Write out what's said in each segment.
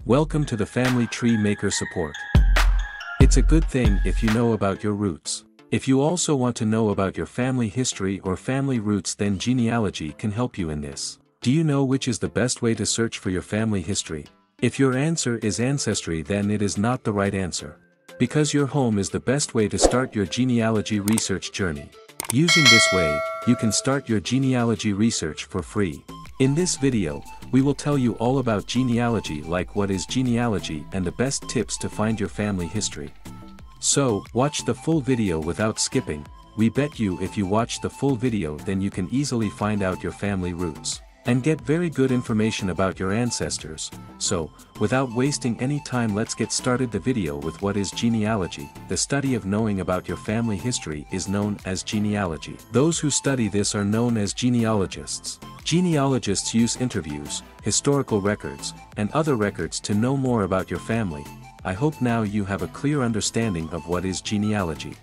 Welcome to the Family Tree Maker support. It's a good thing if you know about your roots. If you also want to know about your family history or family roots, then genealogy can help you in this. Do you know which is the best way to search for your family history? If your answer is Ancestry, then it is not the right answer. Because your home is the best way to start your genealogy research journey. Using this way, you can start your genealogy research for free. In this video, we will tell you all about genealogy, like what is genealogy and the best tips to find your family history. So, watch the full video without skipping. We bet you if you watch the full video, then you can easily find out your family roots and get very good information about your ancestors. So, without wasting any time, let's get started the video with what is genealogy. The study of knowing about your family history is known as genealogy. Those who study this are known as genealogists. Genealogists use interviews, historical records, and other records to know more about your family. I hope now you have a clear understanding of what is genealogy.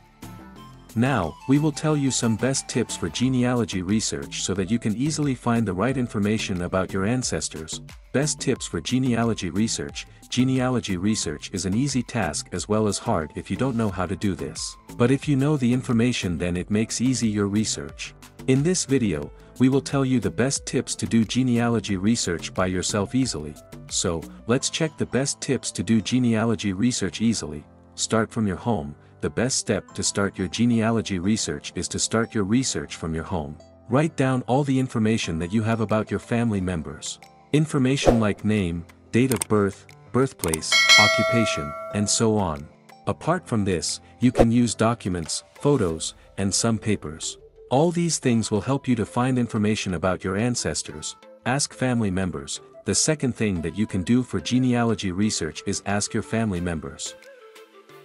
Now, we will tell you some best tips for genealogy research so that you can easily find the right information about your ancestors. Best tips for genealogy research. Genealogy research is an easy task as well as hard if you don't know how to do this. But if you know the information, then it makes easy your research. In this video, we will tell you the best tips to do genealogy research by yourself easily. So, let's check the best tips to do genealogy research easily. Start from your home. The best step to start your genealogy research is to start your research from your home. Write down all the information that you have about your family members. Information like name, date of birth, birthplace, occupation, and so on. Apart from this, you can use documents, photos, and some papers. All these things will help you to find information about your ancestors. Ask family members. The second thing that you can do for genealogy research is ask your family members.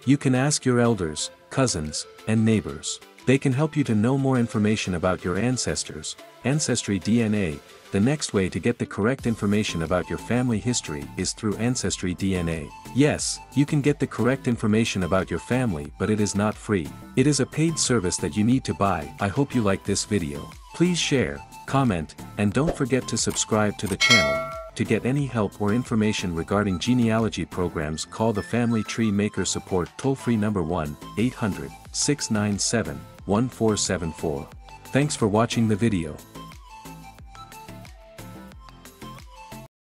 You can ask your elders, cousins, and neighbors. They can help you to know more information about your ancestors. Ancestry DNA. The next way to get the correct information about your family history is through Ancestry DNA. Yes, you can get the correct information about your family, but it is not free. It is a paid service that you need to buy. I hope you like this video. Please share, comment, and don't forget to subscribe to the channel. To get any help or information regarding genealogy programs, call the Family Tree Maker support toll-free number 1-800-697-1474. Thanks for watching the video.